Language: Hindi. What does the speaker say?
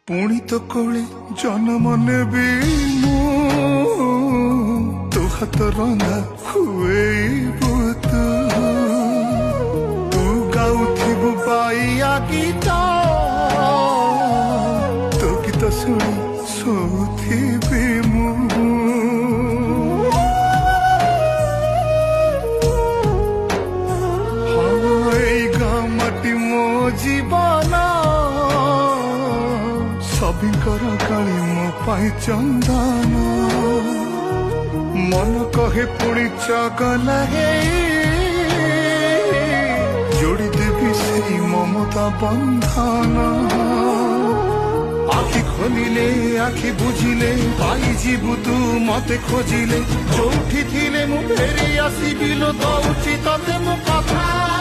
पुणी तो कोले जन्म नेबी मु तो हाथ रंधा खुएबु तू गाउथिबु बाइया गीत तो गीत शुणी शोथिबि मु गामटी मो जीवन सबिंकर काली मो पाई चंदन मन कहे पुणी चगला हे जोड़ी देवी से ममता बंधन आखि खोलिले आखि बुझिले पाई जीवु तू मते खोजिले जोठी थिले मु फेरी आसीबि लो दउची तते मु कथा